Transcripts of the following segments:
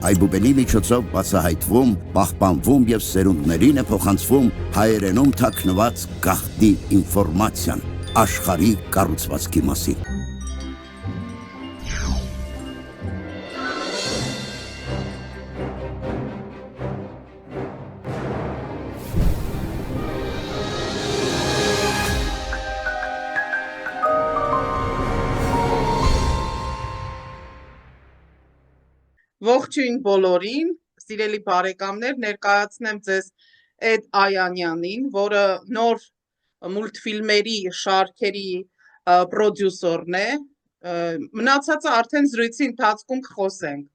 Այբուբենի միջոցով բացահայտվում, պահպանվում և սերունդներին է փոխանցվում հայերենում թաքնված գաղտնի ինֆորմացիան աշխարհի կառուցվածքի մասին։ Ողջույն բոլորին, սիրելի բարեկամներ, ներկայացնեմ ձեզ Էդ Այանյանին, որը նոր մուլտֆիլմերի շարքերի պրոդյուսերն է, մնացածը արդեն զրույցի ընթացքում կխոսենք։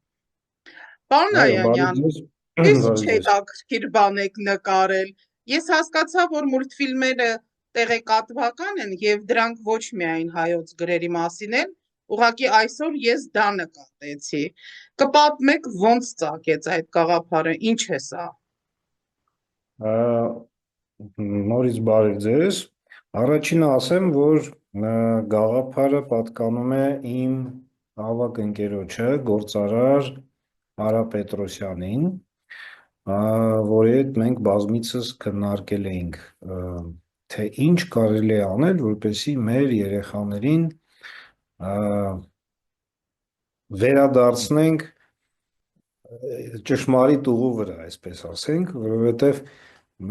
Պարոն Այանյան, իսկ հետաքրքիր բան եք նկարել, ես հասկացա, որ մուլտֆիլմերը տեղեկատվական են և դրանք ոչ միայն հայոց գրերի մասին են, ուղղակի այսօր ես դա նկատեցի։ Կպատմեք ոնց ծագեց այդ գաղափարը, ինչ է սա։ Նորից բարև ձեզ։ Առաջինը ասեմ, որ գաղափարը պատկանում է իմ ավագ ընկերոջը, գործարար Արա Պետրոսյանին, որի հետ մենք բազմիցս քննարկել էինք, թե ինչ կարելի է անել, որպեսզի մեր երեխաներին վերադարձնենք ճշմարիտ ուղու վրա, այսպես ասենք, որովհետև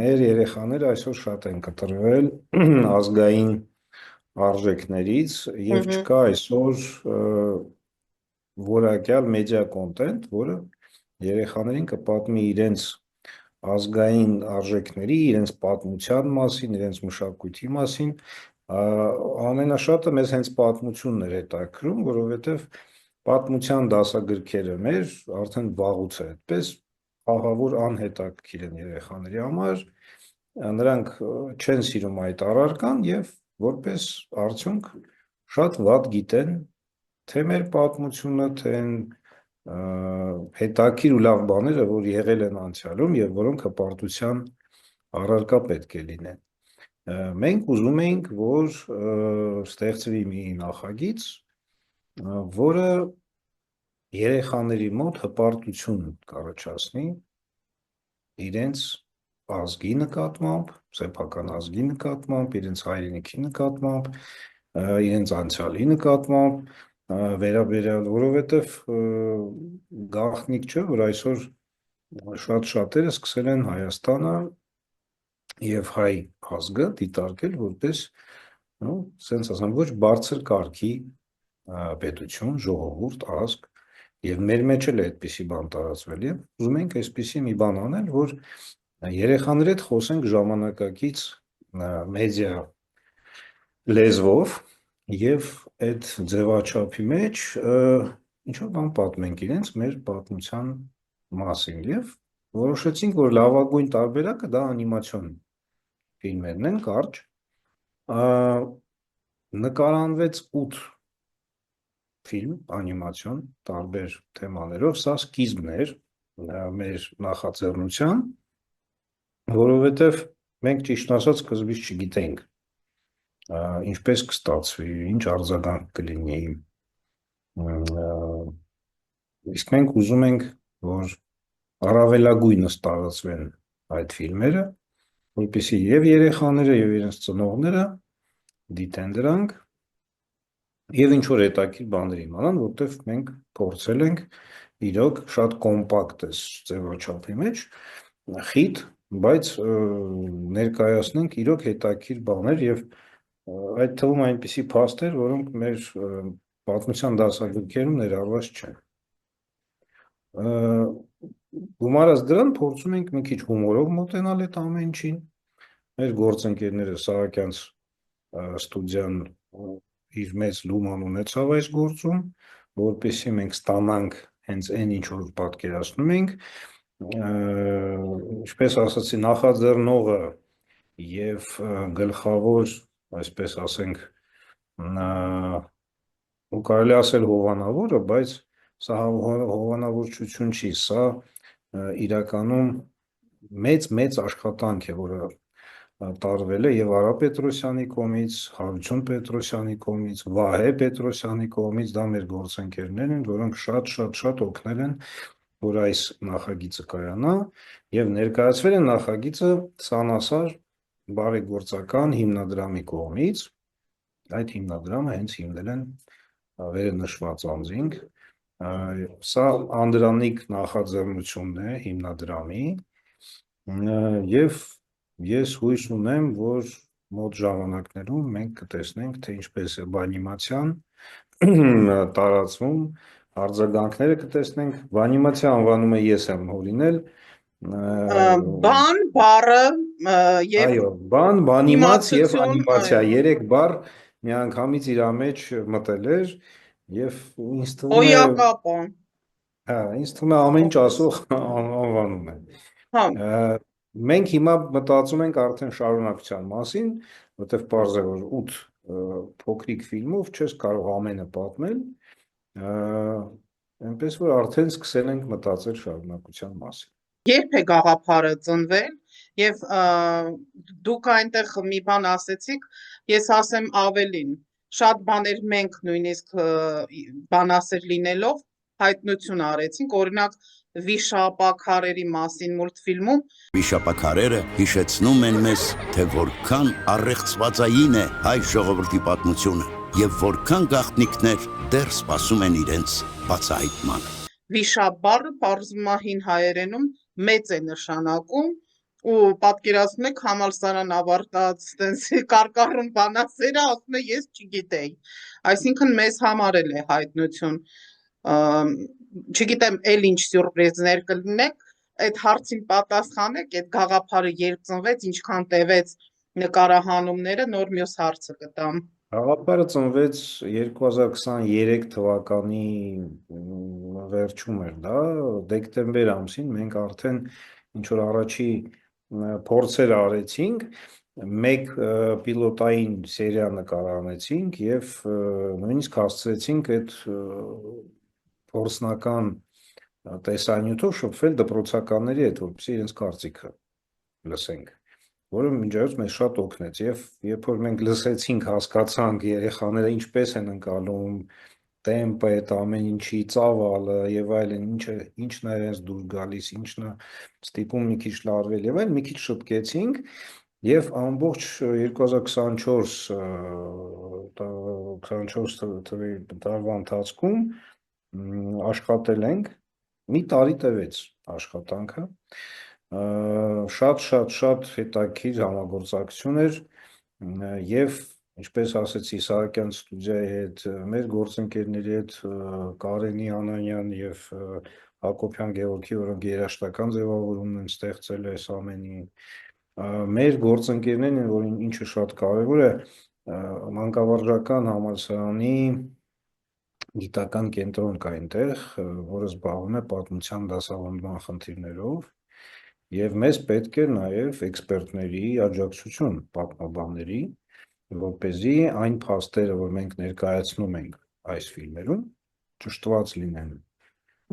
մեր երեխաները այսօր շատ են կտրվել ազգային արժեքներից և չկա այսօր որակյալ մեդիա կոնտենտ, որը երեխաներին կպատմի իրենց ազգային արժեքների, իրենց պատմության մասին, իրենց մշակույթի մասին, ամենաշատը մեզ հենց պատմությունն էր հետաքրքրում, որովհետև պատմության դասագրքերը մեր արդեն վաղուց է այդպես, ահավոր անհետաքրքիր են երեխաների համար, նրանք չեն սիրում այդ առարկան և որպես արդյունք շատ վատ գիտեն թե մեր պատմությունը, թե հետաքրքիր ու լավ բաները, որ եղել են անցյալում և որոնք հպարտության առարկա պետք է լինեն։ Մենք ուզում էինք, որ ստեղծվի մի նախագիծ, որը երեխաների մոտ հպարտություն կառաջացնի իրենց ազգի նկատմամբ, սեփական ազգի նկատմամբ, իրենց հայրենիքի նկատմամբ, իրենց անցյալի նկատմամբ վերաբերյալ, որովհետև գաղտնիք չէ, որ այսօր շատ շատերը սկսել են Հայաստանը և հայ ազգը դիտարկել որպես, սենց ասեմ, ոչ բարձր կարգի պետություն, ժողովուրդ, ազգ, և մեր մեջ էլ է այդպիսի բան տարածվել, և ուզում ենք այսպիսի մի բան անել, որ երեխաների հետ խոսենք ժամանակակից մեդիա լեզվով և այդ ձևաչափի մեջ ինչ-որ բան պատմենք իրենց մեր պատմության մասին և որոշեցինք, որ լավագույն տարբերակը դա անիմացիոն ֆիլմերն են, կարճ, նկարանվեց 8 ֆիլմ, անիմացիոն, տարբեր թեմաներով, սա սկիզբն էր մեր նախաձեռնության, որովհետև մենք ճիշտն ասած սկզբից չգիտեինք ինչպես կստացվի, ինչ արձագանք կլինի, իսկ մենք ուզում ենք, որ առավելագույնս տարածվեն այդ ֆիլմերը, որպեսզի և երեխաները, և իրենց ծնողները դիտեն դրանք և ինչ-որ հետաքրքիր բաներ իմանան, որովհետև մենք փորձել ենք իրոք շատ կոմպակտ ձևաչափի մեջ, խիտ, բայց ներկայացնենք իրոք հետաքրքիր բաներ և այդ թվում այնպիսի փաստեր, որոնք մեր պատմության դասագրքերում ներառված չեն։ Գումարած դրան փորձում ենք մի քիչ հումորով մոտենալ այդ ամեն ինչին, մեր գործընկերները Սահակյանց ստուդիան իր մեծ լուման ունեցավ այս գործում, որպեսզի մենք ստանանք հենց այն ինչ որ պատկերացնում ենք, ինչպես ասացի, նախաձեռնողը և գլխավոր, այսպես ասենք, ու կարելի ասել հովանավորը, բայց սա հովանավորչություն չի, սա իրականում մեծ աշխատանք է, որը տարվել է և Արա Պետրոսյանի կողմից, Հարություն Պետրոսյանի կողմից, Վահե Պետրոսյանի կողմից, դա մեր գործընկերներ են, որոնք շատ օգնել են որ այս նախագիծը կայանա եւ ներկայացվել է նախագիծը Սանասար բարեգործական հիմնադրամի կողմից։ Այդ հիմնադրամը հենց հիմնել են վերը նշված անձինք։ Սա անդրանիկ նախաձեռնությունն է հիմնադրամի եւ ես հույս ունեմ, որ մոտ ժամանակներում մենք կտեսնենք, թե ինչպես է բանիմացիան տարածվում, արձագանքները կտեսնենք, բանիմացիա անվանումը ես եմ հորինել, Բան բառը եւ այո, բանիմաց եւ իմացություն, անիմացիա, այո, երեք բառ միանգամից իր մեջ մտել էր եւ ինձ թվում է, հոյակապան, ինձ թվում է ամեն ինչ ասող անվանում է։ հա, Մենք հիմա մտածում ենք արդեն շարունակության մասին, որտեղ պարզ է, որ 8 փոքրիկ ֆիլմով չես կարող ամենը պատմել, այնպես որ արդեն սկսել ենք մտածել շարունակության մասին։ երբ է գաղափարը ծնվել եւ դուք այնտեղ մի բան ասեցիք, ես ասեմ ավելին, շատ բաներ մենք նույնիսկ բանասեր լինելով հայտնություն արեցինք, օրինակ Վիշապաքարերի մասին մուլտֆիլմում Վիշապաքարերը հիշեցնում են մեզ, թե որքան առեղծվածային է հայ ժողովրդի պատմությունը եւ որքան գաղտնիքներ դեռ սպասում են իրենց բացահայտման։ վիշապ բառը բարձում է հին հայերենում մեծ է նշանակում ու պատկերացնում եք համալսարան ավարտած տենց կարկառուն բանասերը ասում է ես չգիտեի, այսինքն մեզ համար էլ է հայտնություն, չգիտեմ էլ ինչ սյուրպրիզներ կլինեք, այդ հարցին պատասխանեք, այդ գաղափարը երբ ծնվեց, ինչքան տևեց նկարահանումները, նոր մյուս հարցը կտամ։ Գաղափարը ծնվեց 2023 թվականի վերջում էր դա, դեկտեմբեր ամսին մենք արդեն ինչ որ առաջի փորձեր արեցինք, մեկ պիլոտային սերիա նկարահանեցինք եւ նույնիսկ հասցրեցինք այդ փորձնական տեսանյութով շփվել դպրոցականների հետ, որպեսզի իրենց կարծիքը լսենք, որը մինչայց մեզ շատ օգնեց եւ երբ որ մենք լսեցինք, հասկացանք երեխաները ինչպես են ընկալում տեմպը, այդ ամեն ինչի ծավալը եւ այլն, ինչն է իրենց դուր գալիս, ինչն է ստիպում մի քիչ լարվել եւ այլն, մի քիչ շտկեցինք եւ ամբողջ 2024 թվի տարվա ընթացքում աշխատել ենք, մի տարի տևեց աշխատանքը, շատ հետաքրքիր համագործակցություն էր եւ ինչպես ասեցի Սահակյան ստուդիայի հետ, մեր գործընկերների հետ Կարենի Անանյան եւ Հակոբյան Գևորգի, որոնք երաժշտական ձևավորումն են ստեղծել այս ամենին, մեր գործընկերներն են, որ ինչը շատ կարևոր է, մանկավարժական համալսարանի գիտական կենտրոն կա այնտեղ, որը զբաղվում է պատմության դասավանդման խնդիրներով եւ մեզ պետք է նաեւ էքսպերտների աջակցություն, պատմաբանների, որպեսզի այն փաստերը, որ մենք ներկայացնում ենք այս ֆիլմերում, ճշտված լինեն,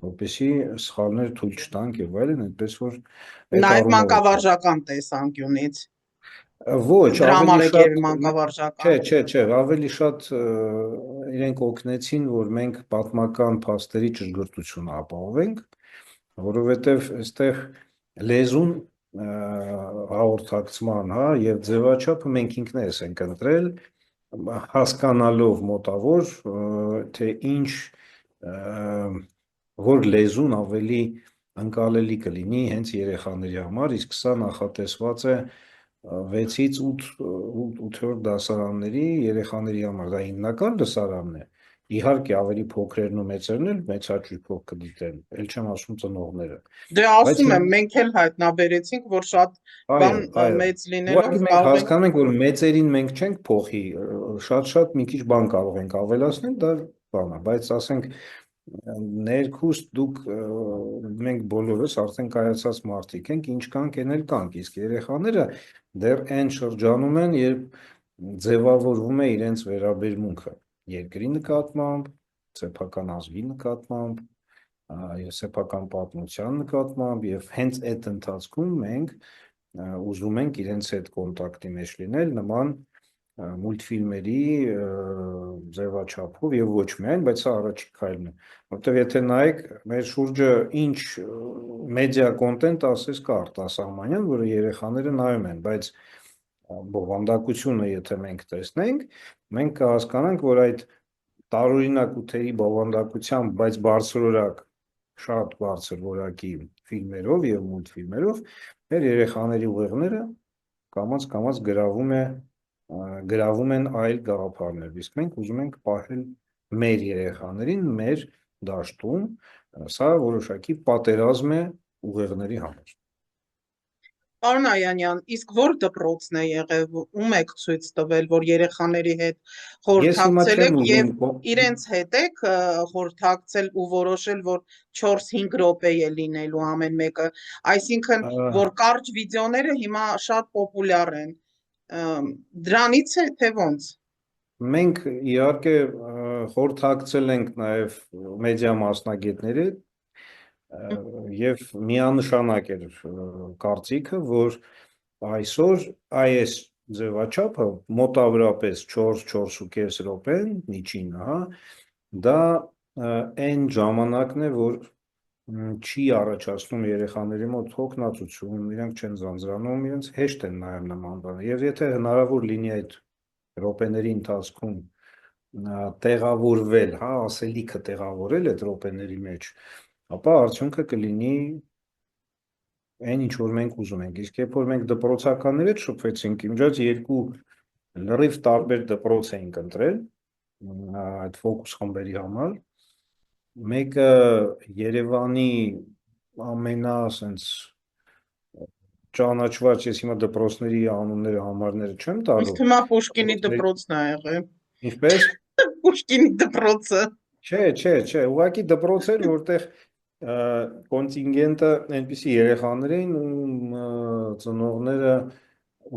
որպեսզի սխալներ թույլ չտանք եւ այլն, այնպես որ Նաեւ մանկավարժական տեսանկյունից ոչ, ավելի շատ մանկավարժական չէ, ավելի շատ իրենք օգնեցին, որ մենք պատմական փաստերի ճշգրտությունը ապահովենք, որովհետեւ այստեղ լեզուն հաղորդակցման, հա, եւ ձևաչափը մենք ինքներս ենք ընտրել, հասկանալով մոտավոր, թե ինչ որ լեզուն ավելի ընկալելի կլինի հենց երեխաների համար, իսկ սա նախատեսված է 6-ից 8-րդ դասարանների երեխաների համար, դա հիմնական դասարանն է, իհարկե ավելի փոքրերն ու մեծերն էլ մեծաճյուղով կդիտեն, ել չեմ ասում ծնողները։ Դե ասում եմ, մենք էլ հայտնաբերեցինք, որ շատ բան մեծ լինելով կարող ենք հասկանում ենք, որ մեծերին մենք չենք փոխի, շատ մի քիչ բան կարող ենք ավելացնել, դա բան է, բայց ասենք ներքուստ դուք մենք բոլորս արդեն կայացած մարդիկ ենք, ինչ կանք ենել կանք, իսկ երեխաները դեռ այն շրջանում են, երբ ձևավորվում է իրենց վերաբերմունքը երկրի նկատմամբ, սեփական ազգի նկատմամբ, սեփական պատմության նկատմամբ եւ հենց այդ ընթացքում մենք ուզում ենք իրենց հետ կոնտակտի մեջ լինել նման մուլտֆիլմերի ձևաչափով եւ ոչ միայն, բայց սա առաջին քայլն է, որտեղ եթե նայեք մեր շուրջը ինչ մեդիա կոնտենտ ասես կա արտասահմանյան, որը երեխաները նայում են, բայց բովանդակությունը եթե մենք տեսնենք, մենք կհասկանանք, որ այդ տարօրինակ ուտերի բովանդակությամբ, բայց բարձրորակ շատ բարձր որակի ֆիլմերով եւ մուլտֆիլմերով մեր երեխաների ուղեղները կամաց գրավում են այլ գաղափարներ, իսկ մենք ուզում ենք պահել մեր երեխաներին, մեր դաշտում, սա որոշակի պատերազմ է ուղեղների համար։ Պարոն Այանյան, իսկ որ դպրոցն է եղել, ում եք ցույց տվել, որ երեխաների հետ խորհրդակցել եք եւ իրենց հետ եք խորհրդակցել ու որոշել, որ 4-5 րոպե է լինելու ամեն մեկը, այսինքն որ կարճ վիդեոները հիմա շատ պոպուլյար են, դրանից է թե ոնց։ Մենք իհարկե խորհրդակցել ենք նաեւ մեդիա մասնագետների եւ միանշանակ էր կարծիքը, որ այսօր այս ձևաչափը մոտավորապես 4-4.5 րոպեն միջին, հա, դա այն ժամանակն է, որ չի առաջացնում երեխաների մոտ հոգնածություն, իրենք չեն ձանձրանում, իրենց հեշտ են նայում նման բաներ։ Եվ եթե հնարավոր լինի այդ րոպեների ընթացքում տեղավորվել, հա, ասելիքը տեղավորել այդ րոպեների մեջ, ապա արդյունքը կլինի այն ինչ որ մենք ուզում ենք, իսկ երբ որ մենք դպրոցականների հետ շփվեցինք, իմջած երկու լրիվ տարբեր դպրոց էինք ընտրել այդ ֆոկուս խմբերի համար, մեկը Երևանի ամենա ասենց ճանաչված, ես հիմա դպրոցների անունները համարները չեմ տալու։ Իսկ հիմա Պուշկինի դպրոցն է եղել։ Ինչպես? Պուշկինի դպրոցը։ Չէ, ուղղակի դպրոց էր, որտեղ կոնտինգենտը այնպիսի երեխաներ էին, ում ծնողները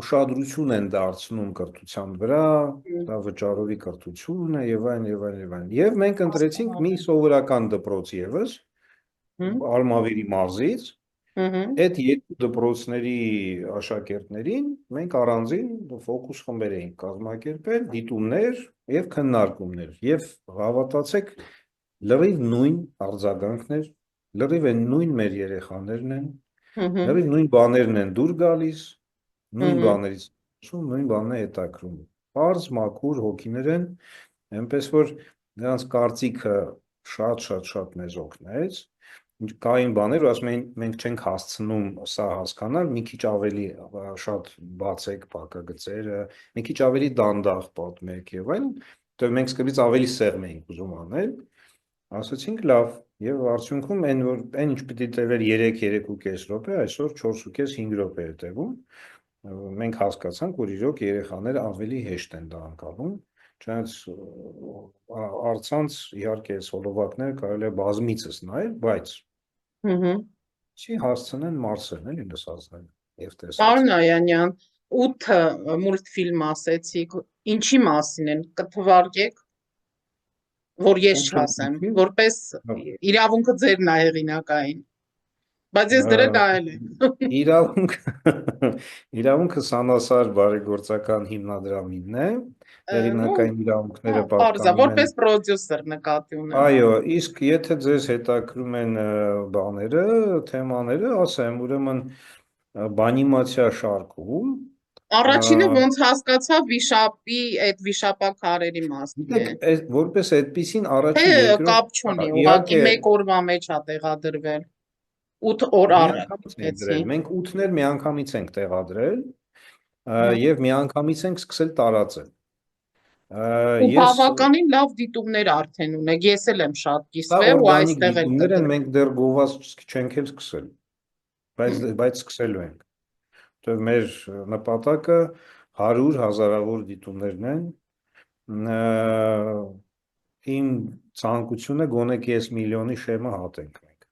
ուշադրություն են դարձնում կրթության վրա, դա վճարովի կրթություն է եւ այլն։ Եվ մենք ընտրեցինք մի սովորական դպրոց եւս Արմավիրի մարզից։ Այդ երկու դպրոցների աշակերտներին մենք առանձին ֆոկուս խմբեր էինք կազմակերպել, դիտումներ եւ քննարկումներ եւ հավատացեք լրիվ նույն արձագանքներ, լրիվ են նույն մեր երեխաներն են, լրիվ նույն բաներն են դուր գալիս, նույն բաներից նույն բանն է հետաքրում։ Պարզ մաքուր հոգիներ են, այնպես որ նրանց կարծիքը շատ մեզ օգնեց։ Կային բաներ, որ ասում էին մենք չենք հասցնում սա հասկանալ, մի քիչ ավելի շատ բացեք փակագծերը, մի քիչ ավելի դանդաղ պատմեք եւ այլն, դեռ մենք սկզբից ավելի սեղմ էինք ուզում անել, ասացինք լավ, եւ արդյունքում այն ինչ պիտի տևեր 3-3.5 րոպե, այսօր 4.5-5 րոպե է տևում։ Մենք հասկացանք, որ իրոք երեխաները ավելի հեշտ են դա անցալում, չնայած առցանց իհարկե սոլովակները կարելի է բազմիցս նայել, բայց չի հասցնեն մարսեն էլի լսածները եւ տեսած։ Պարոն Այանյան, 8 մուլտֆիլմ ասեցիք, ինչի մասին են, կթվարկեք, որ ես չասեմ, որպես իրավունքը ձերն է հեղինակային, բայց ես դրել նայել եմ։ Իրավունքը Սանասար բարեգործական հիմնադրամինն է, հեղինակային իրավունքները պատկանում են որպես պրոդյուսեր նկատի ունեմ։ Այո, իսկ եթե ձեզ հետաքրում են բաները, թեմաները, ասեմ, ուրեմն բանիմացիա շարքում Առաջինը ոնց հասկացա վիշապի այդ վիշապաքարերի մասին է։ Որպես այդպեսին առաջին երկրորդ կապ չունի, ուղղակի մեկ օրվա մեջ է տեղադրվել։ 8 օր առաջ։ Մենք 8-ներ միանգամից ենք տեղադրել եւ միանգամից ենք սկսել տարածել։ Ու բավականին լավ դիտումներ արդեն ունեք, ես էլ եմ շատ կիսվել ու այստեղ եմ դիտումները մենք դեռ գովազ չենք էլ սկսել, բայց սկսելու ենք։ Որտեղ մեր նպատակը 100 հազարավոր դիտումներն են։ Իմ ցանկությունը գոնե 5 միլիոնի շեմը հատենք մենք։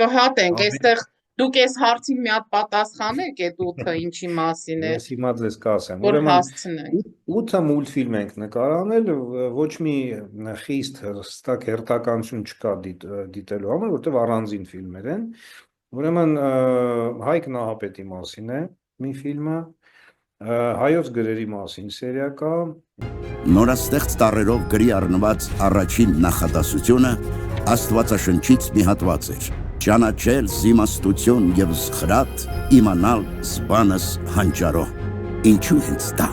Կհատենք, այստեղ դուք այս հարցին մի հատ պատասխանեք, այդ 8-ը ինչի մասին է։ Ես հիմա ձեզ կասեմ։ Որ հասցնենք։ 8 մուլտֆիլմ ենք նկարանել, ոչ մի խիստ հստակ հերթականություն չկա դիտելու համար, որտեղ առանձին ֆիլմեր են։ Ուրեմն Հայկ Նահապետի մասին է մի ֆիլմը, Հայոց գրերի մասին սերիա կա, Նորաստեղծ տառերով գրի առնված առաջին նախադասությունը Աստվածաշնչից մի հատված էր. ճանաչել զիմաստություն եւ զխրատ, իմանալ զբանս հանճարո։ Ինչու հենց դա։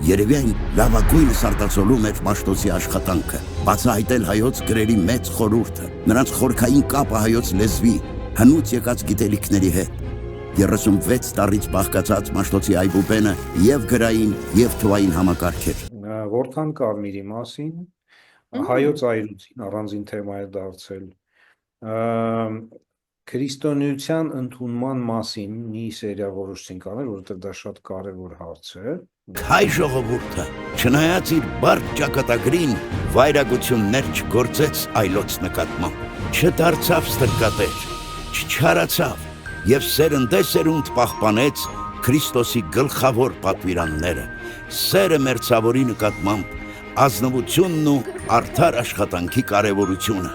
Երևի այն լավագույնս արտացոլում էր Մաշտոցի աշխատանքը, բացահայտել հայոց գրերի մեծ խորհուրդը, նրանց խորքային կապը հայոց լեզվի, հնուց եկած գիտելիքների հետ։ 36 տարից բաղկացած Մաշտոցի այբուբենը եւ գրային եւ թվային համակարգ էր։ Որդան Կարմիրի մասին, հայոց այրուցին առանձին թեմա է դարձել, քրիստոնեության ընդունման մասին մի սերիա որոշեցինք անել, որովհետև դա շատ կարևոր հարց է։ Հայ ժողովուրդը, չնայած իր բարդ ճակատագրին, վայրագություններ չգործեց այլոց նկատմամբ, չդարձավ ստրկատեր, չչարացավ եւ սերնդեսերունդ պահպանեց Քրիստոսի գլխավոր պատվիրանները, սերը մերձավորի նկատմամբ, ազնվությունն ու արդար աշխատանքի կարևորությունը,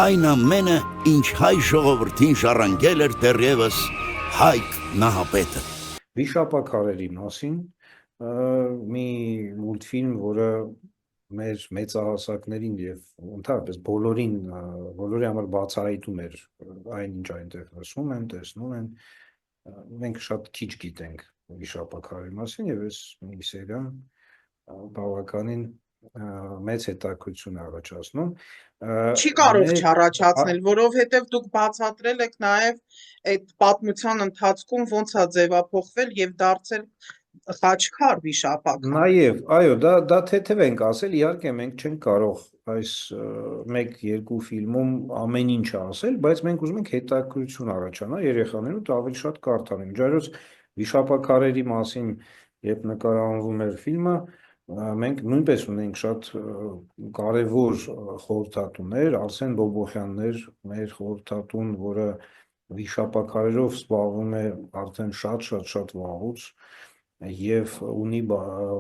այն ամենը, ինչ հայ ժողովրդին ժառանգել էր դեռևս Հայկ Նահապետը։ Վիշապաքարերի մասին մի մուլտֆիլմ, որը մեր մեծահասակներին եւ ընդհանրապես բոլորի համար բացահայտում էր այն, ինչ այնտեղ լսում են, տեսնում են, մենք շատ քիչ գիտենք վիշապաքարերի մասին եւ այս մի սերիան բավականին մեծ հետաքրքրություն է առաջացնում։ Չի կարող չառաջացնել, որովհետև դուք բացատրել եք նաև այդ պատմության ընթացքում ոնց է ձևափոխվել եւ դարձել խաչքար վիշապաքար։ Նաև, այո, դա թեթև ենք ասել, իհարկե մենք չենք կարող այս 1-2 ֆիլմում ամեն ինչ ասել, բայց մենք ուզում ենք հետաքրքրություն առաջանա երեխաներու ավելի շատ կարդան։ Միջայլոց վիշապաքարերի մասին, երբ նկարահանվում էր ֆիլմը, մենք նույնպես ունենք շատ կարևոր խորհրդատուներ, Արսեն Բոբոխյաններ, մեր խորհրդատուն, որը վիշապաքարերով զբաղվում է արդեն շատ վաղուց եւ ունի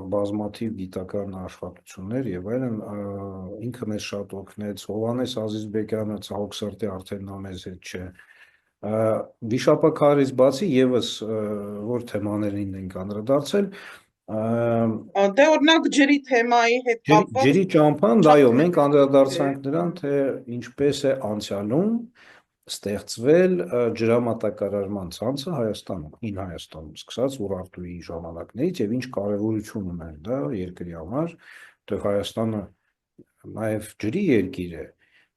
բազմաթիվ գիտական աշխատություններ եւ այլն, ինքը մեզ շատ օգնեց, Հովհաննես Ազիզբեկյանը ցավոք սրտի արդեն նա մեզ հետ չէ։ Վիշապաքարից բացի եւս որ թեմաներին ենք անդրադարձել, Դե օրինակ ջրի թեմայի հետ կապված ջրի ճամփան, այո, մենք անդրադարձանք նրան, թե ինչպես է անցյալում ստեղծվել ջրամատակարարման ցանցը Հայաստանում, Հին Հայաստանում, սկսած Ուրարտուի ժամանակներից եւ ինչ կարեւորություն ուներ դա երկրի համար, որտեղ Հայաստանը նաեւ ջրի երկիր է,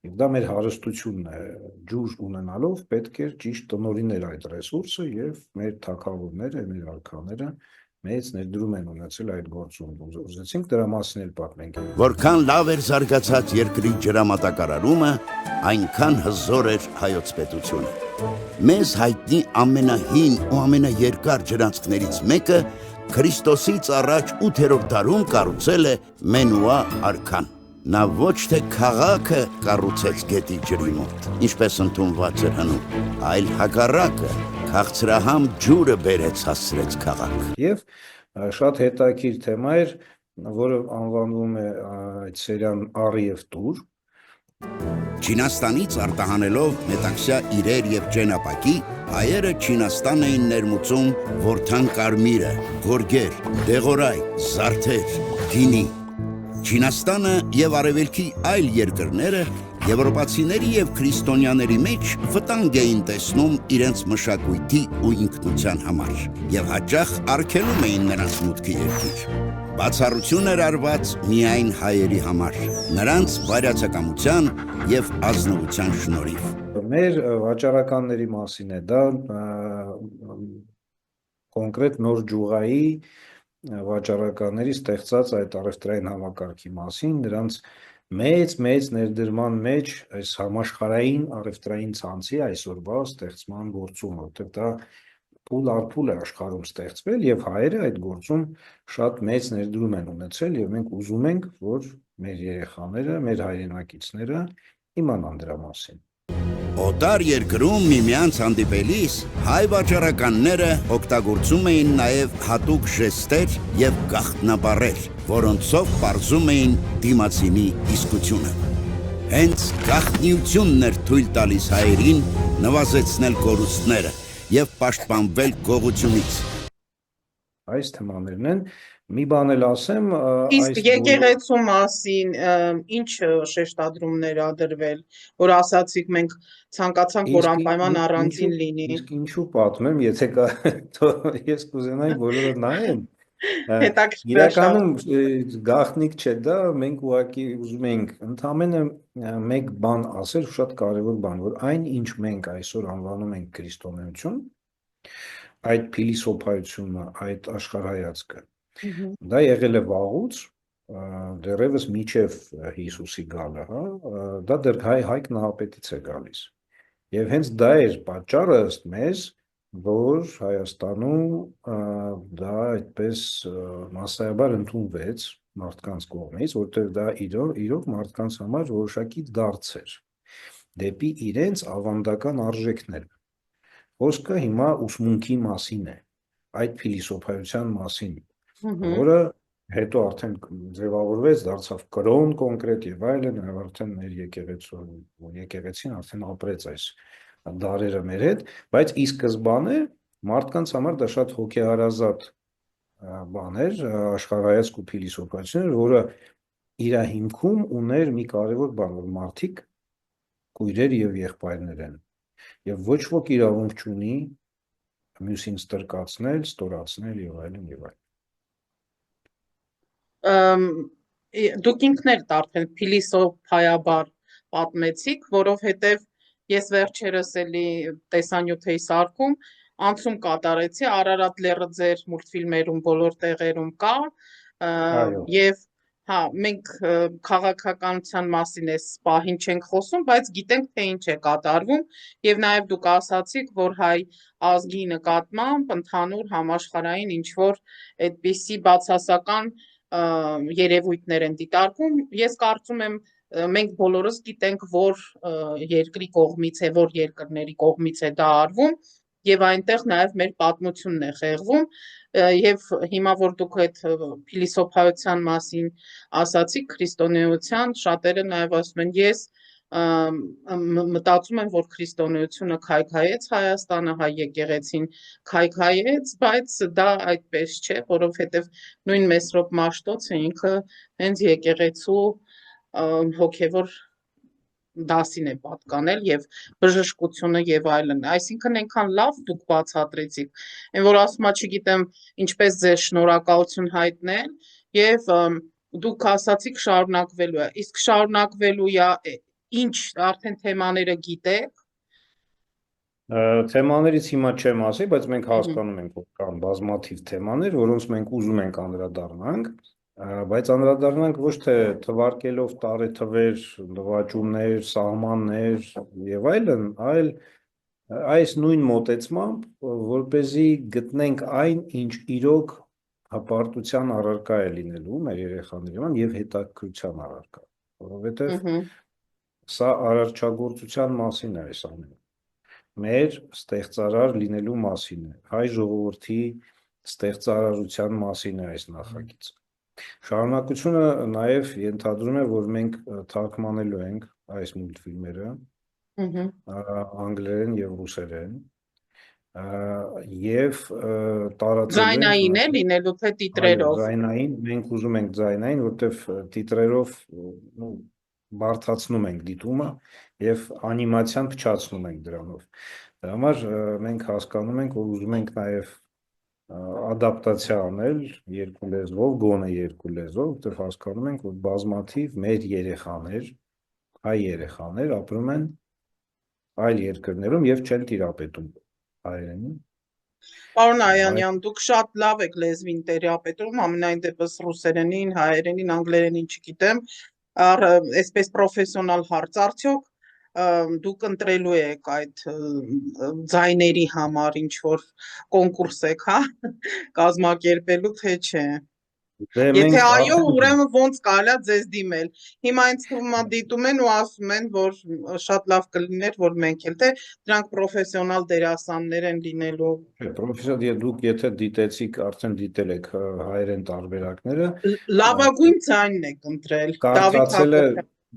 եւ դա մեր հարստությունն է, ջուր ունենալով պետք է ճիշտ տնօրինել այդ ռեսուրսը եւ մեր թագավորները, մեր արքաները մեծ ներդրում են ունեցել այդ գործում, ուզեցինք դրա մասին էլ պատմենք։ Որքան լավ էր զարգացած երկրի ջրամատակարարումը, այնքան հզոր էր հայոց պետությունը։ Մեզ հայտնի ամենահին ու ամենաերկար ջրանցքներից մեկը Քրիստոսից առաջ 8-րդ դարում կառուցել է Մենուա արքան։ Նա ոչ թե քաղաքը կառուցեց գետի ջրի մոտ, ինչպես ընդունված էր հնում, այլ հակառակը, քաղցրահամ ջուրը բերեց հասցրեց քաղաք։ Եվ շատ հետաքրքիր թեմա էր, որը անվանվում է այդ սերիան «Առ եւ տուր»։ Չինաստանից արտահանելով մետաքսյա իրեր եւ ջենապակի, հայերը Չինաստան էին ներմուծում որդան կարմիրը, գորգեր, դեղորայ, զարդեր, գինի։ Չինաստանը եւ արևելքի այլ երկրները եվրոպացիների եւ քրիստոնյաների մեջ վտանգ էին տեսնում իրենց մշակույթի ու ինքնության համար եւ հաճախ արգելում էին նրանց մուտքը երկիր։ Բացառություն էր արված միայն հայերի համար, նրանց վայրացակամության եւ ազնվության շնորհիվ։ Մեր վաճառականների մասին է դա, կոնկրետ Նոր Ջուղայի վաճառականների ստեղծած այդ առևտրային համակարգի մասին, նրանց մեծ ներդրման մեջ այս համաշխարհային առևտրային ցանցի այսօրվա ստեղծման գործում, որտեղ դա փուլ առ փուլ է աշխարհում ստեղծվել եւ հայերը այդ գործում շատ մեծ ներդրում են ունեցել եւ մենք ուզում ենք, որ մեր երեխաները, մեր հայրենակիցները իմանան դրա մասին։ Օտար երկրում միմյանց հանդիպելիս հայ վաճառականները օգտագործում էին նաև հատուկ ժեստեր եւ գաղտնաբառեր, որոնցով պարզում էին դիմացինի իսկությունը։ Հենց գաղտնիությունն էր թույլ տալիս հայերին նվազեցնել կորուստները եւ պաշտպանվել գողությունից։ Այս թեմաներն են։ Մի բան էլ ասեմ, Իսկ եկեղեցու մասին ինչ շեշտադրումներ ա դրվել, որ ասացիք մենք ցանկացանք, որ անպայման առանձին լինի։ Իսկ ինչու պատմեմ, եթե ես կուզենայի բոլորը նայեն։ Իրականում գաղտնիք չէ դա, մենք ուղղակի ուզում ենք ընդամենը մեկ բան ասել, շատ կարևոր բան, որ այն ինչ մենք այսօր անվանում ենք քրիստոնեություն, այդ փիլիսոփայությունը, այդ աշխարհայացքը, դա եղել է վաղուց, դեռևս մինչև Հիսուսի գալը, հա, դա դեռ Հայկ Նահապետից է գալիս։ Եվ հենց դա էր պատճառը ըստ մեզ, որ Հայաստանում դա այդպես մասսայաբար ընդունվեց մարդկանց կողմից, որտեղ դա իրոք մարդկանց համար որոշակի դարձ էր դեպի իրենց ավանդական արժեքները։ Խոսքը հիմա ուսմունքի մասին է, այդ փիլիսոփայության մասին, որը հետո արդեն ձևավորվեց, դարձավ կրոն կոնկրետ եւ այլն, արդեն մեր եկեղեցին արդեն ապրեց այս դարերը մեր հետ, բայց ի սկզբանե մարդկանց համար դա շատ հոգեհարազատ բան էր, աշխարհայացք ու փիլիսոփայություն, որը իր հիմքում ուներ մի կարևոր բան, որ մարդիկ կույրեր եւ եղբայրներ են եւ ոչ ոք իրավունք չունի մյուսին ստրկացնել, ստորացնել եւ այլն եւ այլն։ Դուք ինքներդ արդեն փիլիսոփայաբար պատմեցիք, որովհետեւ ես վերջերս էլի տեսանյութ էի սարքում, անցում կատարեցի Արարատ լեռը ձեր մուլտֆիլմերում բոլոր տեղերում կա եւ հա մենք քաղաքականության մասին էս պահին չենք խոսում, բայց գիտենք թե ինչ է կատարվում եւ նաեւ դուք ասացիք, որ հայ ազգի նկատմամբ ընդհանուր համաշխարհային ինչ որ այդպիսի բացասական երևույթներ են դիտարկում։ Ես կարծում եմ մենք բոլորս գիտենք, որ երկրի կողմից է, որ երկրների կողմից է դա արվում եւ այնտեղ նաեւ մեր պատմությունն է խեղվում եւ հիմա որ դուք այդ փիլիսոփայության մասին ասացիք քրիստոնեության, շատերը նաեւ ասում են ես մտածում եմ, որ քրիստոնեությունը քայքայեց Հայաստանը, հայ եկեղեցին քայքայեց, բայց դա այդպես չէ, որովհետեւ նույն Մեսրոպ Մաշտոցը ինքը հենց եկեղեցու հոգևոր դասին է պատկանել եւ բժշկությունը եւ այլն, այսինքն այնքան լավ դուք բացատրեցիք, այն որ ասում եմ, չգիտեմ ինչպես ձեզ շնորհակալություն հայտնել եւ դուք ասացիք շարունակվելու է, իսկ շարունակվելու է ինչ արդեն թեմաները գիտեք։ Թեմաներից հիմա չեմ ասի, բայց մենք հասկանում ենք, որ կան բազմաթիվ թեմաներ, որոնց մենք ուզում ենք անդրադառնանք, բայց անդրադառնանք ոչ թե թվարկելով տարեթվեր, նվաճումներ, սահմաններ եւ այլն, այլ այս նույն մոտեցմամբ, որպեսզի գտնենք այն, ինչ իրոք հպարտության առարկա է լինելու մեր երեխաների համար եւ հետաքրքրության առարկա, որովհետեւ սա արարչագործության մասին է այս ամենը, մեր ստեղծարար լինելու մասին է, հայ ժողովրդի ստեղծարարության մասին է այս նախագիծը։ Շարունակությունը նաև ենթադրում է, որ մենք թարգմանելու ենք այս մուլտֆիլմերը անգլերեն եւ ռուսերեն եւ տարածելու ձայնային է լինելու թե տիտրերով։ Ձայնային, մենք ուզում ենք ձայնային, որտեվ տիտրերով բարդացնում ենք դիտումը եւ անիմացիան փչացնում ենք դրանով։ Դրա համար մենք հասկանում ենք, որ ուզում ենք նաեւ ադապտացիա անել երկու լեզվով, գոնե երկու լեզվով, որտեղ հասկանում ենք, որ բազմաթիվ մեր երեխաներ, հայ երեխաներ ապրում են այլ երկրներում եւ չեն տիրապետում հայերենին։ Պարոն Այանյան, դուք շատ լավ եք լեզվին տիրապետում, ամենայն դեպս ռուսերենին, հայերենին, անգլերենին չգիտեմ, այսպես պրոֆեսիոնալ հարց արդյոք դուք ընտրելու եք այդ ձայների համար ինչ որ կոնկուրս եք, հա, կազմակերպելու թե չէ։ Եթե այո, ուրեմն ոնց կարելի ձեզ դիմել։ Հիմա ինձ թվում է դիտում են ու ասում են, որ շատ լավ կլիներ, որ մենք էլ թե դրանք պրոֆեսիոնալ դերասաններ են լինելու։ Պրոֆեսիոնալ, դուք եթե դիտեցիք, արդեն դիտել եք հայերեն տարբերակները։ Լավագույն ձայնն եք ընտրել։ Կարծացել է,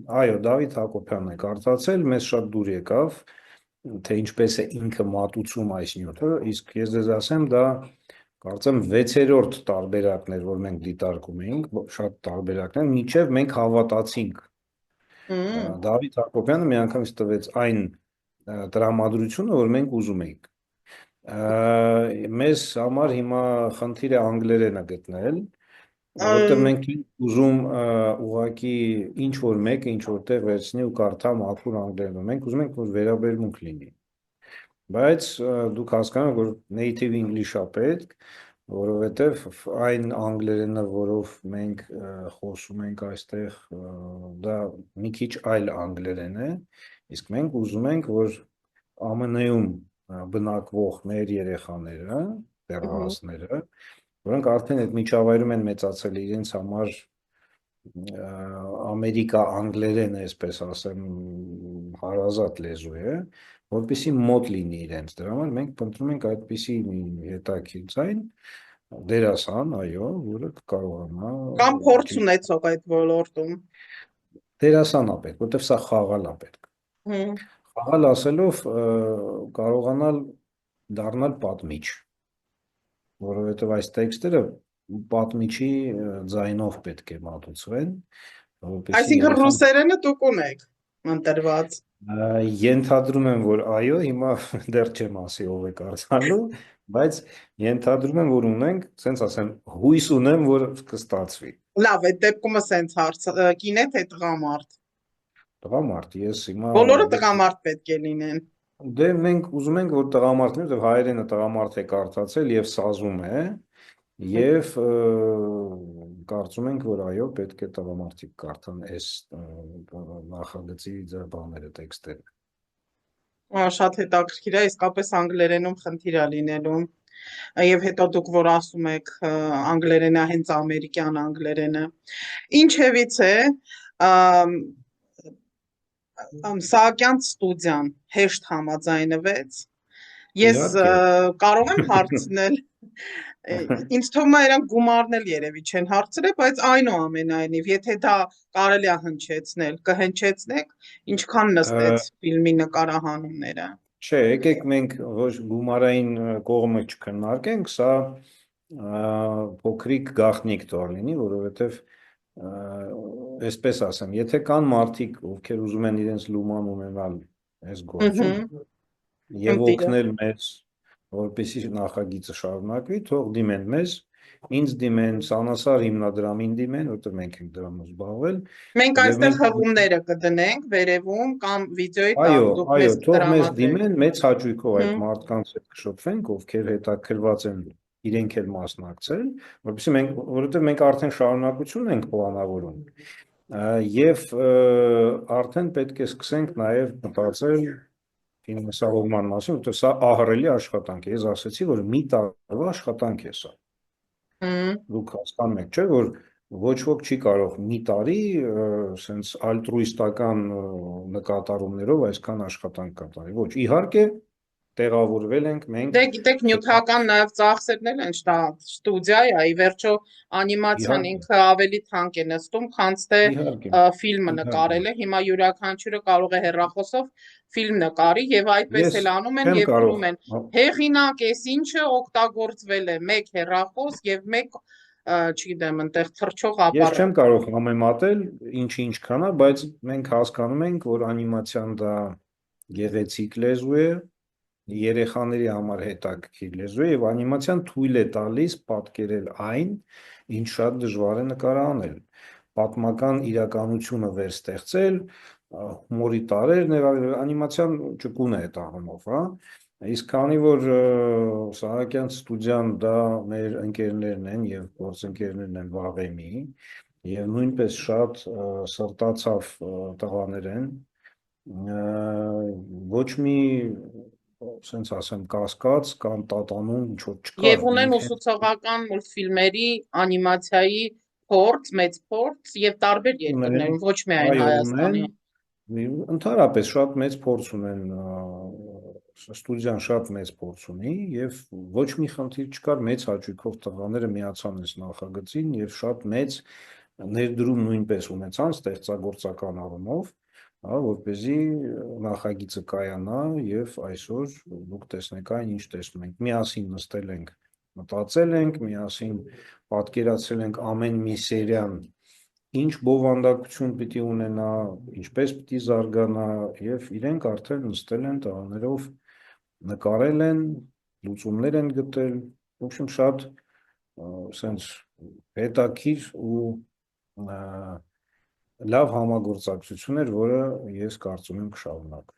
այո, Դավիթ Հակոբյանն է կարծացել, մեզ շատ դուր եկավ, թե ինչպես է ինքը մատուցում այս նյութը, իսկ ես ձեզ ասեմ, դա կարծեմ 6-րդ տարբերակներ, որ մենք դիտարկում էինք, շատ տարբերակներ, մինչև մենք հավատացինք Դավիթ Հակոբյանը մի անգամից տվեց այն տրամադրությունը, որ մենք ուզում էինք։ Մեզ համար հիմա խնդիր է անգլերենը գտնել, որտեղ մենք ենք ուզում ուղղակի ինչ որ մեկը ինչ որտեղ վերցնի ու կարդա մաքուր անգլերենով։ Մենք ուզում ենք, որ վերաբերմունք լինի։ Բայց դուք հասկանում եք, որ native English-ա պետք, որովհետև այն անգլերենը, որով մենք խոսում ենք այստեղ, դա մի քիչ այլ անգլերեն է, իսկ մենք ուզում ենք, որ ԱՄՆ-ում բնակվող մեր երեխաները, դեռահասները, որոնք արդեն այդ միջավայրում են մեծացել իրենց համար Ամերիկա անգլերենը, այսպես ասեմ, հարազատ լեզու է, որպեսզի մոտ լինի իրենց։ Դրա համար մենք փնտրում ենք այդպիսի մի հետաքրքիր ձայն, դերասան, այո, որը կարողանա Կամ փորձ ունեցող այդ ոլորտում։ Դերասան է պետք, որտեղ սա խաղալ է պետք։ Խաղալ ասելով կարողանալ դառնալ պատմիչ, որովհետև այս տեքստերը պատմիչի ձայնով պետք է մատուցվեն, Այսինքն ռուսերենը դուք ունեք ընտրված։ Ենթադրում եմ, որ այո, հիմա դեռ չեմ ասի ով է կարծալու, բայց ենթադրում եմ, որ ունենք, ասենց ասեմ, հույս ունեմ, որ կստացվի։ Լավ, այդ դեպքում սենց հարց, կին է թե տղամարդ։ Տղամարդ, ես հիմա Բոլորը տղամարդ պետք է լինեն։ Դե մենք ուզում ենք, որ տղամարդն է, որտեղ հայերենը տղամարդ է կարդացել եւ սազում է, եւ կարծում ենք, որ այո, պետք է տղամարդիկ կարդան այս նախագծի բաները, տեքստերը։ Շատ հետաքրքիր է, իսկապես անգլերենում խնդիր է լինելու։ Եվ հետո դուք որ ասում եք անգլերենը հենց ամերիկյան անգլերենը։ Ինչևից է Սահակյան ստուդիան հեշտ համաձայնվեց։ Ես կարող եմ հարցնել, ինձ թվում է իրանք գումարն էլ երևի չեն հարցրել, բայց այնուամենայնիվ, եթե դա կարելի է հնչեցնել, կհնչեցնեք, ինչքան նստեց ֆիլմի նկարահանումները։ Չէ, եկեք մենք ոչ գումարային կողմը չքննարկենք, սա փոքրիկ գաղտնիք թող լինի, որովհետև այսպես ասեմ, եթե կան մարդիկ, ովքեր ուզում են իրենց լուման ունենալ այս գործում եւ օգնել մեզ, որպեսզի նախագիծը շարունակվի, թող դիմեն մեզ, ինձ դիմեն, Սանասար հիմնադրամին դիմեն, որտեղ մենք ենք դրանով զբաղվել։ Մենք այստեղ հղումները կդնենք վերևում կամ վիդեոյի տակ դուք մեզ թող մեզ դիմեն, մեծ հաճույքով այդ մարդկանց հետ կշփվենք, ովքեր հետաքրված են իրենք էլ մասնակցել, որովհետև մենք արդեն շարունակություն ենք պլանավորում եւ արդեն պետք է սկսենք նաեւ մտածել ֆինանսավորման մասին, որովհետև սա ահռելի աշխատանք է։ Ես ասացի, որ մի տարվա աշխատանք է սա։ Դուք հասկանում եք, չէ՞, որ ոչ ոք չի կարող մի տարի սենց ալտրուիստական նկատառումներով այսքան աշխատանք կատարել։ Ոչ, իհարկե տեղավորվել ենք մենք։ Դե գիտեք, նյութական նաև ծախսերն են ստուդիա է, ի վերջո անիմացիան ինքը ավելի թանկ է նստում, քան թե ֆիլմը նկարելը։ Հիմա յուրաքանչյուրը կարող է հեռախոսով ֆիլմ նկարի եւ այդպես էլ անում են եւ գրում են։ Հեղինակ էս ինչը օգտագործվել է մեկ հեռախոս եւ մեկ չգիտեմ, այնտեղ թռչող ապարատ։ Ես չեմ կարող համեմատել ինչի ինչքան է, բայց մենք հասկանում ենք, որ անիմացիան դա գեղեցիկ լեզու է, երեխաների համար հետաքրքիր լեզու է եւ անիմացիան թույլ է տալիս պատկերել այն, ինչ շատ դժվար է նկարահանել։ Պատմական իրականությունը վերստեղծել, հումորի տարրեր, անիմացիան ճկուն է այդ առումով, հա։ Իսկ քանի որ Սահակյան ստուդիան դա մեր ընկերներն են եւ գործընկերներն են Վաղեմի եւ նույնպես շատ սրտացավ տղաներ են, ոչ մի սենց ասեմ կասկած կամ տատանում ինչ որ չկա։ Եվ ունեն ուսուցողական մուլտֆիլմերի անիմացիայի փորձ, մեծ փորձ եւ տարբեր երկրներում, ոչ միայն Հայաստանի։ Ընդհանրապես շատ մեծ փորձ ունեն, ստուդիան շատ մեծ փորձ ունի եւ ոչ մի խնդիր չկար, մեծ հաճույքով տղաները միացան այս նախագծին եւ շատ մեծ ներդրում նույնպես ունեցան ստեղծագործական առումով, որպեսզի նախագիծը կայանա եւ այսօր դուք տեսնեք այն ինչ տեսնում ենք։ Միասին նստել ենք մտածել ենք, միասին պատկերացրել ենք ամեն մի սերիան ինչ բովանդակություն պիտի ունենա, ինչպես պիտի զարգանա եւ իրենք արդեն նստել են տղաներով նկարել են, լուծումներ են գտել, в общем շատ sense հետաքրքիր ու լավ համագործակցություն էր, որը ես կարծում եմ կշարունակվի։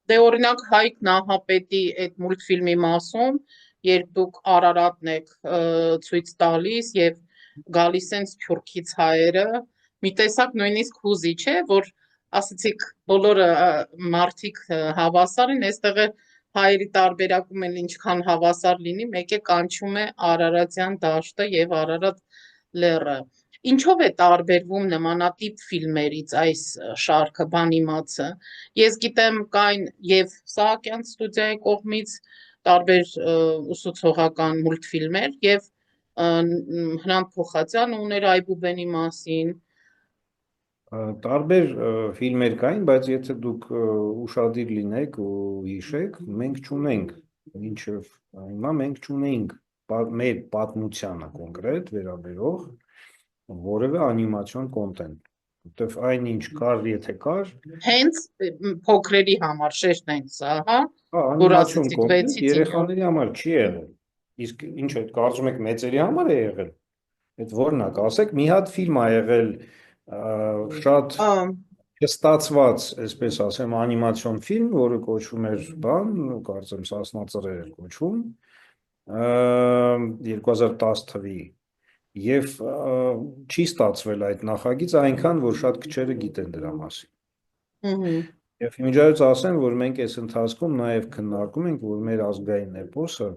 Դե օրինակ Հայկ Նահապետի այդ մուլտֆիլմի մասում, երբ դուք Արարատն եք ցույց տալիս եւ գալիս են Սփյուռքից հայերը, մի տեսակ նույնիսկ հուզիչ է, որ ասացիք բոլորը մարդիկ հավասար են, այստեղ հայերի տարբերակում են ինչքան հավասար լինի, մեկը կանչում է Արարատյան դաշտը եւ Արարատ լեռը։ Ինչով է տարբերվում նմանատիպ ֆիլմերից այս շարքը բանիմացը։ Ես գիտեմ կային եւ Սահակյան ստուդիայի կողմից տարբեր ուսուցողական մուլտֆիլմեր եւ Հրանտ Փոխածյանը ուներ Այբուբենի մասին։ Տարբեր ֆիլմեր կային, բայց եթե դուք ուշադիր լինեք ու հիշեք, մենք չունենք, ինչև հիմա մենք չունենք մեր պատմությանը կոնկրետ վերաբերող որևէ անիմացիոն կոնտենտ, որտեվ այնինչ կար, եթե կար, հենց փոքրերի համար շեշտն այն սա, հա, անիմացիոն կոնտենտ երեխաների համար չի եղել։ Իսկ ինչ է, կարծում եք մեծերի համար է եղել։ Այդ որն է, ասեք, մի հատ ֆիլմ է եղել շատ չստացված, այսպես ասեմ, անիմացիոն ֆիլմ, որը կոչվում էր բան, կարծեմ Սասնա ծռեր էր կոչվում, 2010 թվի եւ չի ստացվել այդ նախագիծը այնքան, որ շատ քչերը գիտեն դրա մասին։ Եվ միջայց ասեմ, որ մենք այս ընթացքում նաեւ քննարկում ենք, որ մեր ազգային էպոսը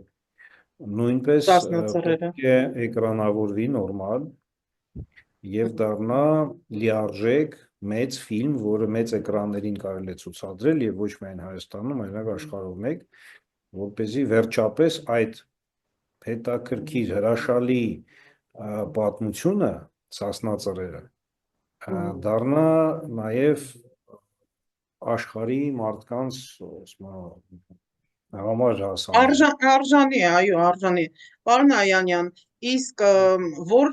նույնպես պետք է էկրանավորվի նորմալ եւ դառնա լիարժեք մեծ ֆիլմ, որը մեծ էկրաններին կարելի է ցուցադրել եւ ոչ միայն Հայաստանում, այլև աշխարհում մեկ, որպեսզի վերջապես այդ հետաքրքիր հրաշալի պատմությունը Սասնա ծռերը դառնա նաեւ աշխարհի մարդկանց համար հասանելի։ Արժանի է, այո, արժանի։ Պարոն Այանյան, իսկ որ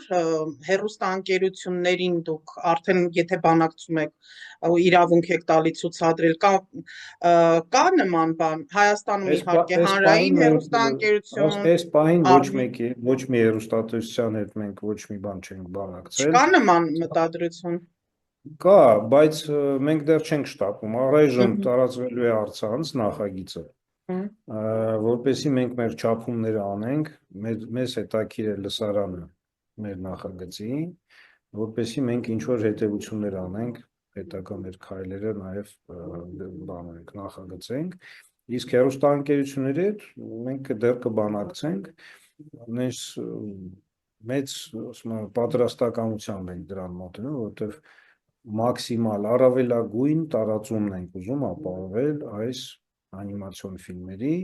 հեռուստաընկերություններին դուք արդեն եթե բանակցում եք իրավունք եք տալի ցուցադրել, կա նման բան Հայաստանում իհարկե հանրային հեռուստաընկերություն։ Այս պահին ոչ մի հեռուստատեսության հետ մենք ոչ մի բան չենք բանակցել։ Չկա նման մտադրություն։ Կա, բայց մենք դեռ չենք շտապում։ Առայժմ տարածվելու է առցանց նախագիծը, որպեսզի մենք մեր չափումները անենք, մեզ հետաքրիր է լսարանը մեր նախագծի, որպեսզի մենք ինչ-որ հետևություններ անենք, պետական մեր քայլերը նաև բանենք, նախագծենք, իսկ հեռուստաընկերությունների հետ մենք դեռ կբանակցենք, մեծ պատրաստակամությամբ ենք դրան մոտենում, որովհետև մաքսիմալ առավելագույն տարածումն ենք ուզում ապահովել այս անիմացիոն ֆիլմերի,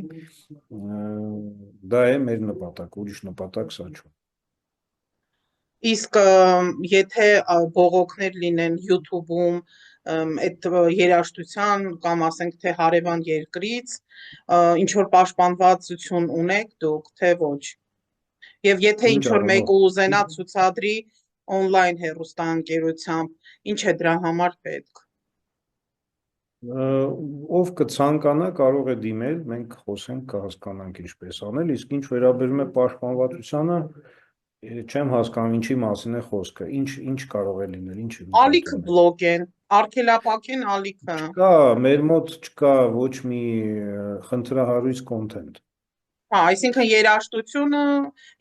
դա է մեր նպատակ, ուրիշ նպատակ սա չէ։ Իսկ եթե բողոքներ լինեն YouTube-ում այդ երաժշտության կամ ասենք թե հարևան երկրից, ինչ որ պաշտպանվածություն ունեք դուք, թե ոչ։ Եվ եթե ինչ որ մեկը ուզենա ցուցադրի on-line հեռուստաընկերությամբ, ինչ է դրա համար պետք։ Ով կցանկանա կարող է դիմել, մենք խոսենք, կհասկանանք ինչպես անել, իսկ ինչ վերաբերում է պաշտպանվածությանը, չեմ հասկանում ինչի մասին է խոսքը, ինչ կարող է լինել, ինչ։ Ալիքը բլոգեն, արգելապակեն ալիքը։ Չկա, մեր մոտ չկա ոչ մի խնդրահարույց կոնտենտ։ Հա, այսինքն երաժշտությունը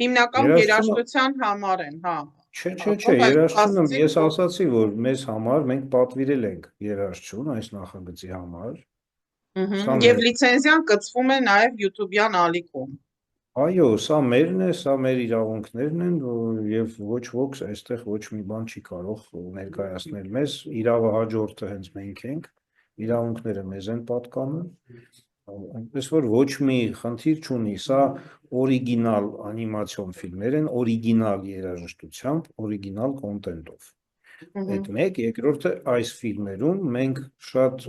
հիմնական երաժշտության համար են, հա։ Չէ, երաժշտությունը ես ասացի, որ մեզ համար մենք պատվիրել ենք երաժշտություն այս նախագծի համար։ Եվ լիցենզիան կցվում է նաև YouTube-յան ալիքում։ Այո, սա մերն է, սա մեր իրավունքներն են, եւ ոչ ոք այստեղ ոչ մի բան չի կարող ներկայացնել մեզ, իրավահաջորդը հենց մենք ենք, իրավունքները մեզ են պատկանում, այնպես որ ոչ մի խնդիր չունի, սա օրիգինալ անիմացիոն ֆիլմեր են, օրիգինալ երաժշտությամբ, օրիգինալ կոնտենտով։ Այդ մեկ, երկրորդը այս ֆիլմերում մենք շատ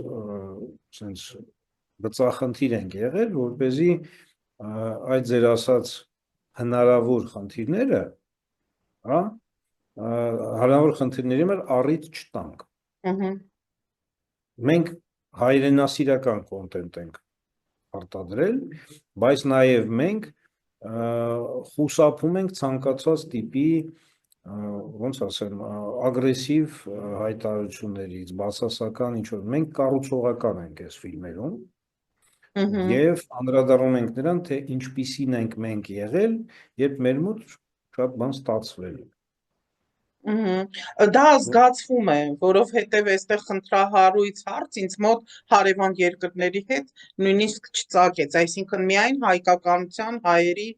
բծախնդիր ենք եղել, որպեսզի այդ ձեր ասած հնարավոր խնդիրները, հա, հնարավոր խնդիրների մեր առիթ չտանք։ Մենք հայրենասիրական կոնտենտ ենք արտադրել, բայց նաև մենք խուսափում ենք ցանկացած տիպի ոնց ասեմ, ագրեսիվ հայտարարություններից, բացասական ինչ-որ, մենք կառուցողական ենք այս ֆիլմերում և անդրադառնում ենք նրան, թե ինչպիսին ենք մենք եղել, երբ մեր մոտ շատ բան ստացվել է։ Դա զգացվում է, որովհետև այստեղ խնդրահարույց հարց ինձ մոտ հարևան երկրների հետ նույնիսկ չծագեց, այսինքն միայն հայկականության, հայերի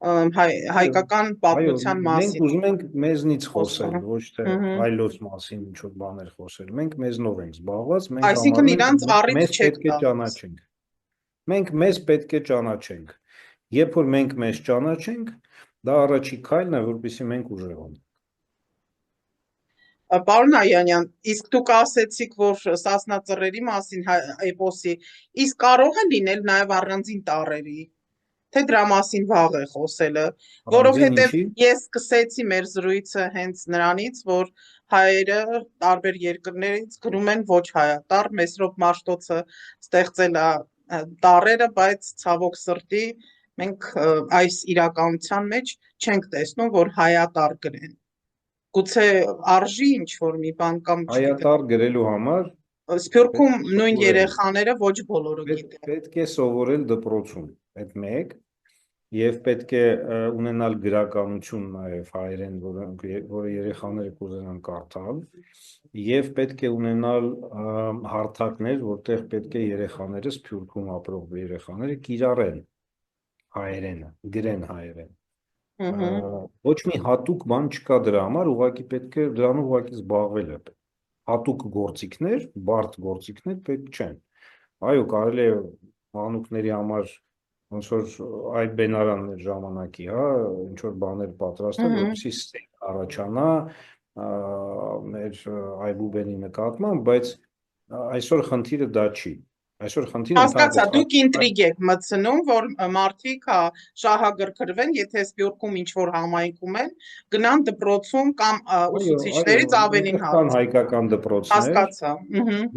հայկական պատմության Մենք մասին։ ուզում ենք մեզնից խոսել, ոչ թե այլոց մասին ինչ-որ բաներ խոսել, մենք մեզնով ենք զբաղված, մենք Այսինքն իրանց առիթ մեզ չեք պետք է ճանաչենք։ Մենք մեզ պետք է ճանաչենք։ Երբ որ մենք մեզ ճանաչենք, դա առաջի քայլն է, որպեսզի մենք ուժեղանանք։ Պարոն Այանյան, իսկ դուք ասեցիք, որ Սասնա ծռերի մասին էպոսի, իսկ կարող է լինել նաև առանձին տառերի, թե դրա մասին վաղ է խոսելը, որովհետև ես սկսեցի մեր զրույցը հենց նրանից, որ հայերը տարբեր երկրներից գրում են ոչ հայատառ, Մեսրոպ Մաշտոցը ստեղծել է տառերը, բայց ցավոք սրտի մենք այս իրականության մեջ չենք տեսնում, որ հայատառ գրեն։ Գուցե արժի ինչ-որ մի բան կամ հայատառ գրելու համար Սփյուռքում նույն երեխաները ոչ բոլորը գիտեն։ Պետք է սովորել դպրոցում, այդ մեկ, և պետք է ունենալ գրականություն նաև հայերեն, որը երեխաները կուզենան կարդալ, և պետք է ունենալ հարթակներ, որտեղ պետք է երեխաները, Սփյուռքում ապրող երեխաները կիրառեն հայերենը, գրեն հայերեն։ Ոչ մի հատուկ բան չկա դրա համար, ուղղակի պետք է դրանով ուղղակի զբաղվել է։ Հատուկ գործիքներ, բարդ գործիքներ պետք չեն։ Այո, կարելի է մանուկների համար ոնց որ այդ բենարաններ ժամանակի, հա, ինչ-որ բաներ պատրաստել, որպեսզի ստենք առաջանա մեր այբուբենի նկատմամբ, բայց այսօր խնդիրը դա չի։ Այսօր խնդիրը Հասկացա, դուք ինտրիգ եք մտցնում, որ մարդիկ շահագրգռվեն, եթե Սփյուռքում ինչ-որ համայնքում են, գնան դպրոցում կամ ուսուցիչներից ավելին հարցնեն հայկական դպրոցներ։ Հասկացա։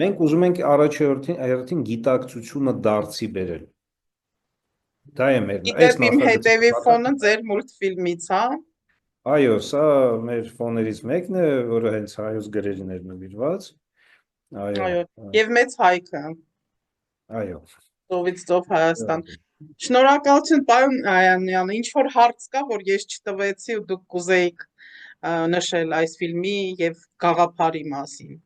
Մենք ուզում ենք առաջին գիտակցությունը դարձի բերել։ Դա է մեր Գիտեք իմ հետևի ֆոնը ձեր մուլտֆիլմից, հա։ Այո, սա մեր ֆոներից մեկն է, որը հենց հայոց գրերին էր նվիրված։ Այո, և մեծ հայքը։ Այո։ Ծովից ծով Հայաստան։ Շնորհակալություն, պարոն Այանյան, ինչ-որ հարց կա, որ ես չտվեցի ու դուք կուզեիք նշել այս ֆիլմի և գաղափարի մասին։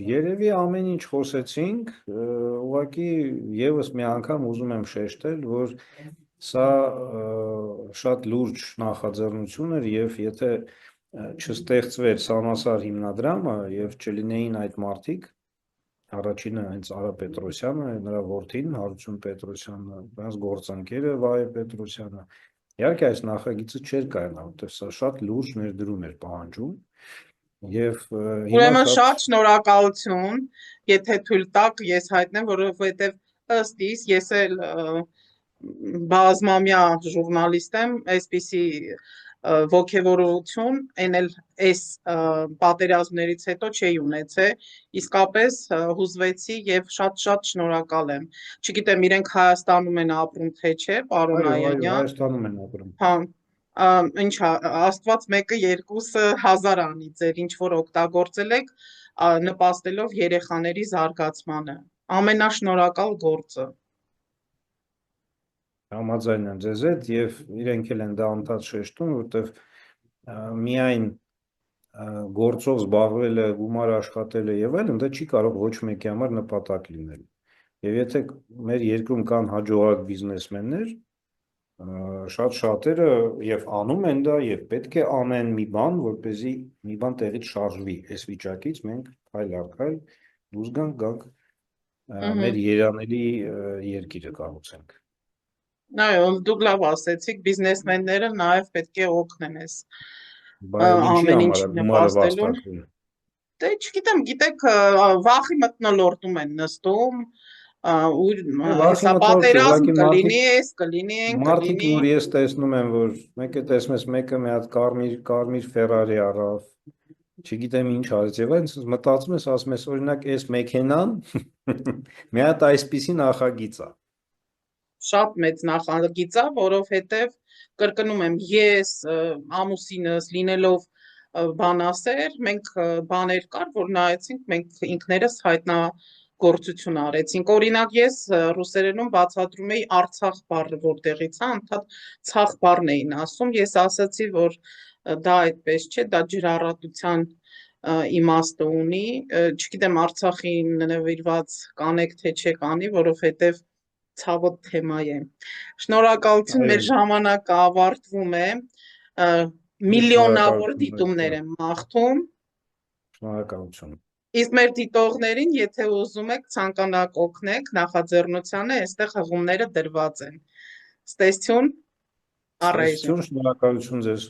Երևի ամեն ինչ խոսեցինք, ուղղակի ևս մի անգամ ուզում եմ շեշտել, որ սա շատ լուրջ նախաձեռնություն էր և եթե չստեղծվեր Սանասար հիմնադրամը և չլինեին այդ մարդիկ, առաջինը հենց Արա Պետրոսյանը, նրա որդին Հարություն Պետրոսյանը, նրանց գործընկերը Վահե Պետրոսյանը, իհարկե այս նախագիծը չէր կայանա, որտեղ սա շատ լուրջ ներդրում էր պահանջում և Ուրեմն շատ շնորհակալություն, եթե թույլ տաք ես հայտնեմ, որովհետև ըստ իս ես էլ բազմամյա ժուրնալիստ եմ, այսպիսի ոգևորություն այն էլ այս պատերազմներից հետո չէի ունեցել, իսկապես հուզվեցի և շատ-շատ շնորհակալ եմ։ Չգիտեմ, իրենք Հայաստանում են ապրում, թե չէ, պարոն Այանյան։ Այո, Հայաստանում են ապրում։ Հա, ինչ Աստված մեկը երկուսը հազար անի ձեր ինչ որ օգտագործել եք նպաստելով երեխաների զարգացմանը։ Ամենաշնորհակալ գործը։ Համաձայն եմ ձեզ հետ և իրենք էլ են դա անդադ շեշտում, որտեղ միայն գործով զբաղվելը, գումար աշխատելը և այլն, դա չի կարող ոչ մեկի համար նպատակ լինել։ Եվ եթե մեր երկրում կան հաջողակ բիզնեսմեններ, շատ շատերը և անում են դա և պետք է անեն մի բան, որպեսզի մի բան տեղից շարժվի, այս վիճակից մենք քայլ առ քայլ դուրս գանք մեր երանելի երկիրը կառուցենք։ Այո, դուք լավ ասեցիք, բիզնեսմենները նաև պետք է օգնեն այս ամեն ինչի նպաստելուն։ Դե չգիտեմ, գիտեք, վախի մթնոլորտում են նստում, Վախի հեսա մտորում պատերազմ ուղղակի կլինի, էս կլինի, այն մարդիկ, կլինի։ որ ես տեսնում եմ, որ մեկը տեսնես, մեկը մի հատ կարմիր Ferrari առավ, չգիտեմ ինչ արեց եւ այնց մտածում ես, ասում ես, օրինակ, այս մեքենան մի հատ այսպիսի նախագիծ է։ Շատ մեծ նախագիծ է, որովհետև կրկնում եմ, ես ամուսինս լինելով բանասեր, մենք բաներ կար, որ նայեցինք, մենք ինքներս հայտնագործություն արեցինք։ Օրինակ ես ռուսերենում բացատրում էի Արցախ բառը որտեղից է, անդադ ցախ բառն էին ասում, ես ասացի, որ դա այդպես չէ, դա ջրառատության իմաստը ունի, չգիտեմ Արցախին նվիրված կանեք թե չեք անի, որովհետև ցավոտ թեմա է։ Շնորհակալություն, մեր ժամանակը ավարտվում է, միլիոնավոր դիտումներ եմ մաղթում։ Շնորհակալություն։ Իսկ մեր դիտողներին, եթե ուզում եք ցանկանաք օգնեք նախաձեռնությանը, այստեղ հղումները դրված են։ Ստեսություն, առայժմ։ Շնորհակալություն ձեզ։